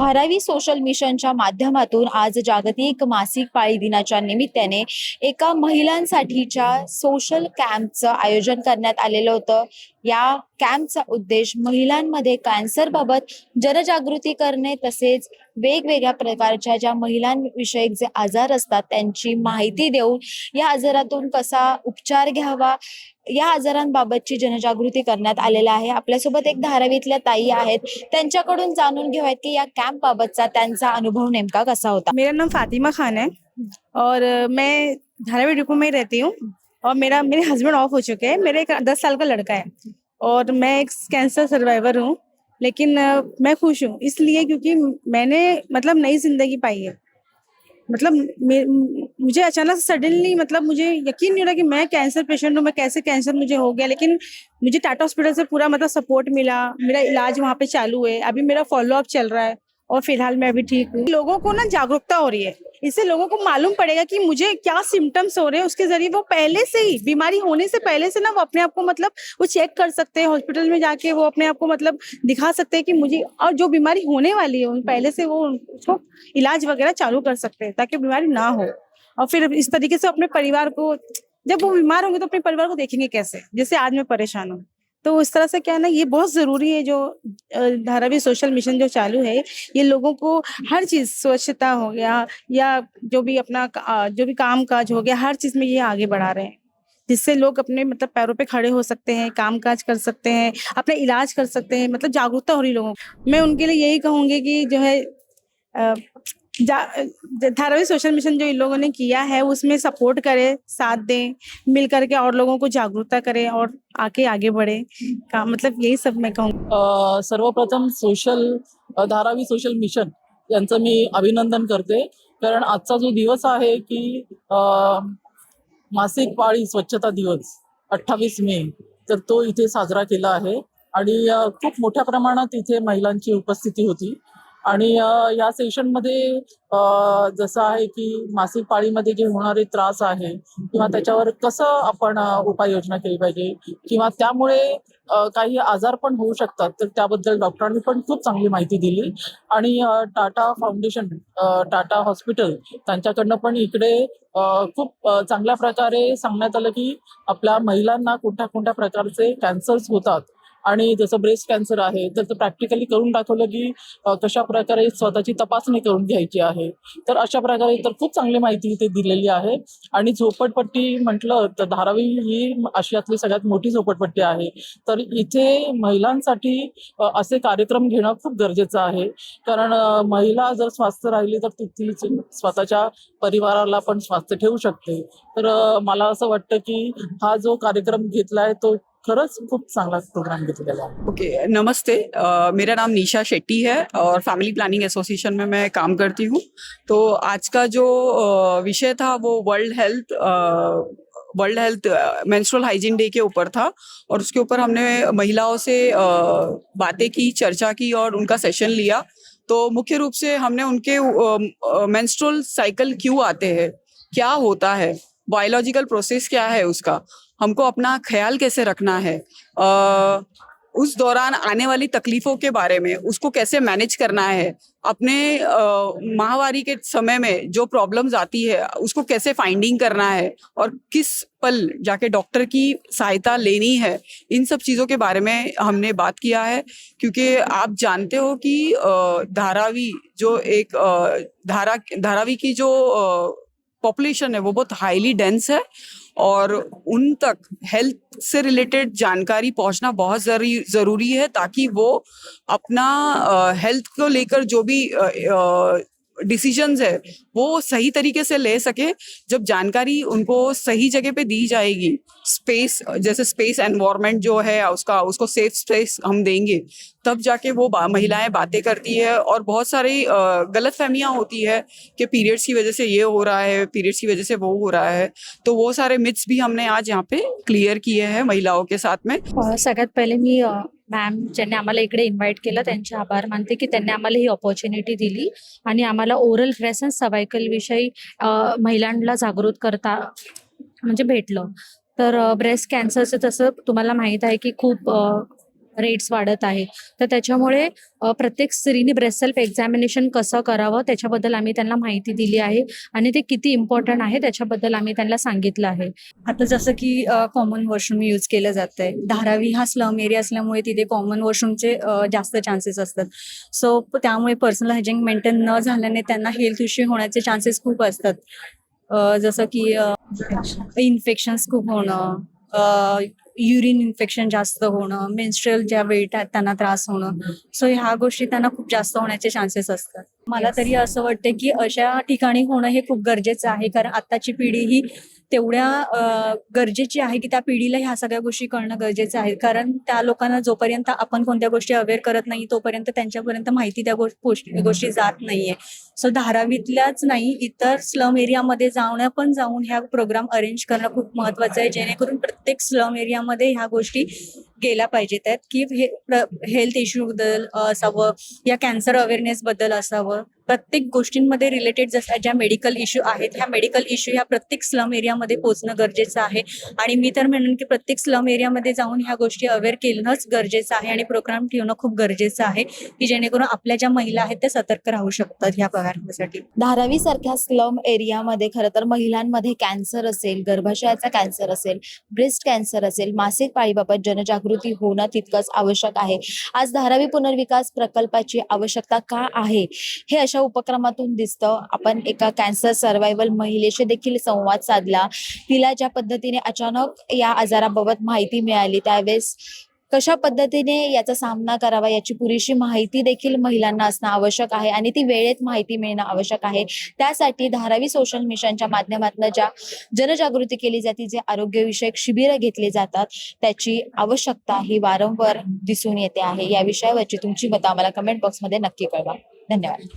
Dharavi social मिशनच्या माध्यमातून आज जागतिक मासिक पाळी दिनाच्या निमित्ताने एका महिलांसाठीच्या सोशल कॅम्पचं आयोजन करण्यात आलेलं होतं. या कॅम्पचा उद्देश महिलांमध्ये कॅन्सरबाबत जनजागृती करणे, तसेच वेगवेगळ्या प्रकारच्या ज्या महिलांविषयक जे आजार असतात त्यांची माहिती देऊन या आजारातून कसा उपचार घ्यावा, या आजारांबाबतची जनजागृती करण्यात आलेला आहे. आपल्यासोबत एक धारावीतल्या ताई आहेत, त्यांच्याकडून जाणून घेऊयात की या कॅम्प बाबतचा त्यांचा अनुभव नेमका कसा होता. मेरा नाम फातिमा खान है और मैं धारावी डिपो में ही रहती हूँ और मेरे हस्बैंड ऑफ हो चुके हैं। मेरा एक 10 साल का लड़का है और मैं एक कैंसर सर्वाइवर हूँ, लेकिन मैं खुश हूँ इसलिए क्योंकि मैंने मतलब नई जिंदगी पाई है। मतलब मुझे अचानक सडनली मतलब मुझे यकीन नहीं हो रहा कि मैं कैंसर पेशेंट हूँ, मैं कैसे कैंसर मुझे हो गया, लेकिन मुझे टाटा हॉस्पिटल से पूरा मतलब सपोर्ट मिला। मेरा इलाज वहाँ पे चालू है, अभी मेरा फॉलोअप चल रहा है और फिलहाल मैं अभी ठीक हूँ। लोगों को ना जागरूकता हो रही है, इससे लोगों को मालूम पड़ेगा कि मुझे क्या सिम्टम्स हो रहे हैं। उसके जरिए वो पहले से ही बीमारी होने से पहले से ना वो अपने आप को मतलब वो चेक कर सकते हैं, हॉस्पिटल में जाके वो अपने आप को मतलब दिखा सकते हैं कि मुझे, और जो बीमारी होने वाली है पहले से वो उसको इलाज वगैरह चालू कर सकते हैं ताकि बीमारी ना हो। और फिर इस तरीके से अपने परिवार को, जब वो बीमार होंगे तो अपने परिवार को देखेंगे कैसे, जैसे आज मैं परेशान हूँ। तो इस तरह से क्या है ना, ये बहुत जरूरी है जो धारावी सोशल मिशन जो चालू है, ये लोगों को हर चीज, स्वच्छता हो गया या जो भी अपना जो भी काम काज हो गया, हर चीज में ये आगे बढ़ा रहे हैं, जिससे लोग अपने मतलब पैरों पे खड़े हो सकते हैं, काम काज कर सकते हैं, अपना इलाज कर सकते हैं। मतलब जागरूकता हो रही लोगों को। मैं उनके लिए यही कहूंगी कि जो है धारावी सोशल मिशन जो इन लोगों ने किया है उसमें सपोर्ट करें, साथ दें, मिल करके और लोगों को जागरूकता करें और आगे बढ़े का मतलब यही सब मैं कहूँ। सर्वप्रथम धारावी सोशल मिशन यांचं मी अभिनंदन करते, कारण आजचा जो दिवस आहे की मासिक पाळी स्वच्छता दिवस 28 मे, तर तो इथे साजरा केला आहे आणि खूप मोठ्या प्रमाणात इथे महिलांची उपस्थिती होती. आणि या सेशनमध्ये जसं आहे की मासिक पाळीमध्ये जे होणारे त्रास आहे किंवा त्याच्यावर कसं आपण उपाययोजना केली पाहिजे किंवा त्यामुळे काही आजार पण होऊ शकतात, तर त्याबद्दल डॉक्टरांनी पण खूप चांगली माहिती दिली. आणि टाटा फाउंडेशन, टाटा हॉस्पिटल त्यांच्याकडनं पण इकडे खूप चांगल्या प्रकारे सांगण्यात आलं की आपल्या महिलांना कोणत्या कोणत्या प्रकारचे कॅन्सर्स होतात आणि जसं ब्रेस्ट कॅन्सर आहे तर प्रॅक्टिकली करून दाखवलं की कशा प्रकारे स्वतःची तपासणी करून घ्यायची आहे. तर अशा प्रकारे तर खूप चांगली माहिती इथे दिलेली आहे. आणि झोपडपट्टी म्हटलं तर धारावी ही आशियातली सगळ्यात मोठी झोपडपट्टी आहे, तर इथे महिलांसाठी असे कार्यक्रम घेणं खूप गरजेचं आहे. कारण महिला जर स्वस्थ राहिली तर ती स्वतःच्या परिवाराला पण स्वस्थ ठेवू शकते. तर मला असं वाटतं की हा जो कार्यक्रम घेतलाय तो खरंच खूप चांगला प्रोग्राम घेतलेला आहे. ओके, नमस्ते। मेरा नाम निशा शेट्टी है और फैमिली प्लानिंग एसोसिएशन में मैं काम करती हूँ। तो आज का जो विषय था वो world health menstrual hygiene day के ऊपर था और उसके ऊपर हमने महिलाओं से बातें की, चर्चा की और उनका सेशन लिया। तो मुख्य रूप से हमने उनके मेंस्ट्रुअल साइकिल क्यों आते हैं, क्या होता है, बायोलॉजिकल प्रोसेस क्या है उसका, हमको अपना ख्याल कैसे रखना है, उस दौरान आने वाली तकलीफों के बारे में, उसको कैसे मैनेज करना है, अपने माहवारी के समय में जो प्रॉब्लम्स आती है उसको कैसे फाइंडिंग करना है और किस पल जाके डॉक्टर की सहायता लेनी है, इन सब चीज़ों के बारे में हमने बात किया है। क्योंकि आप जानते हो कि धारावी जो एक धारावी की जो पॉपुलेशन है वो बहुत हाईली डेंस है और उन तक हेल्थ से रिलेटेड जानकारी पहुंचना बहुत जरूरी है ताकि वो अपना हेल्थ को लेकर जो भी डिसीजंस है वो सही तरीके से ले सके। जब जानकारी उनको सही जगह पे दी जाएगी, स्पेस, जैसे स्पेस एनवायरनमेंट जो है उसको सेफ स्पेस हम देंगे, तब जाके वो महिलाएं बातें करती है। और बहुत सारी गलतफहमियां होती है कि पीरियड्स की वजह से ये हो रहा है, पीरियड्स की वजह से वो हो रहा है, तो वो सारे मिथ्स भी हमने आज यहाँ पे क्लियर किए हैं महिलाओं के साथ में। सगळ्यात पहिले मी मॅम ज्यांनी आम्हाला इकडे इन्व्हाइट केलं त्यांचे आभार मानते की त्यांनी आम्हाला ही ऑपॉर्च्युनिटी दिली आणि आम्हाला ओरल ड्रेस अँड सर्वायकल विषयी महिलांना जागृत करता म्हणजे भेटलं. तर ब्रेस्ट कॅन्सरचं तसं तुम्हाला माहीत आहे की खूप रेट्स वाढत आहे. तर त्याच्यामुळे प्रत्येक स्त्रीने ब्रेस्ट सेल्फ एक्झामिनेशन कसं करावं त्याच्याबद्दल आम्ही त्यांना माहिती दिली आहे आणि ते किती इम्पॉर्टंट आहे त्याच्याबद्दल आम्ही त्यांना सांगितलं आहे. आता जसं की कॉमन वॉशरूम यूज केलं जात आहे. धारावी हा स्लम एरिया असल्यामुळे तिथे कॉमन वॉशरूमचे जास्त चान्सेस असतात. सो त्यामुळे पर्सनल हायजीन मेंटेन न झाल्याने त्यांना हेल्थ इश्यू होण्याचे चान्सेस खूप असतात. जसं की इन्फेक्शन्स खूप होणं, युरिन इन्फेक्शन जास्त होणं, मेन्स्ट्रुअल ज्या वेळी त्यांना त्रास होणं. सो ह्या गोष्टी त्यांना खूप जास्त होण्याचे चान्सेस असतात. मला तरी असं वाटतं की अशा ठिकाणी होणं हे खूप गरजेचं आहे, कारण आत्ताची पिढी ही तेवढ्या गरजेची आहे की त्या पिढीला ह्या सगळ्या गोष्टी कळणं गरजेचं आहे. कारण त्या लोकांना जोपर्यंत आपण कोणत्या गोष्टी अवेअर करत नाही तोपर्यंत त्यांच्यापर्यंत माहिती त्या गोष्टी जात नाहीये. सो धारावीतल्याच नाही, इतर स्लम एरियामध्ये जाऊन ह्या प्रोग्राम अरेंज करणं खूप महत्वाचं आहे, जेणेकरून प्रत्येक स्लम एरियामध्ये ह्या गोष्टी गेल्या पाहिजेत आहेत की हेल्थ इश्यू बद्दल असावं या कॅन्सर अवेअरनेस बद्दल असावं. प्रत्येक गोष्टींमध्ये रिलेटेड जसं ज्या मेडिकल इश्यू आहेत ह्या मेडिकल इश्यू ह्या प्रत्येक स्लम एरियामध्ये पोहोचणं गरजेचं आहे. आणि मी तर म्हणेन की प्रत्येक स्लम एरियामध्ये जाऊन ह्या गोष्टी अवेअर केलंच गरजेचं आहे आणि प्रोग्राम ठेवणं खूप गरजेचं आहे की जेणेकरून आपल्या ज्या महिला आहेत त्या सतर्क राहू शकतात ह्या पगारासाठी. धारावी सारख्या स्लम एरियामध्ये खरं तर महिलांमध्ये कॅन्सर असेल, गर्भाशयाचा कॅन्सर असेल, ब्रेस्ट कॅन्सर असेल, मासिक पाळीबाबत जनजागृती होणं तितकंच आवश्यक आहे. आज धारावी पुनर्विकास प्रकल्पाची आवश्यकता का आहे हे अशा उपक्रमातून दिसतं. आपण एका कॅन्सर सर्व्हायवल महिलेशी देखील संवाद साधला. तिला ज्या पद्धतीने अचानक या आजाराबाबत माहिती मिळाली त्यावेळेस कशा पद्धतीने याचा सामना करावा याची पुरेशी माहिती देखील महिलांना असणं आवश्यक आहे आणि ती वेळेत माहिती मिळणं आवश्यक आहे. त्यासाठी धारावी सोशल मिशनच्या माध्यमातून ज्या जनजागृती केली जाते, जे आरोग्यविषयक शिबिरं घेतली जातात त्याची आवश्यकता ही वारंवार दिसून येते आहे. या विषयावरची तुमची मतं आम्हाला कमेंट बॉक्समध्ये नक्की कळवा. धन्यवाद.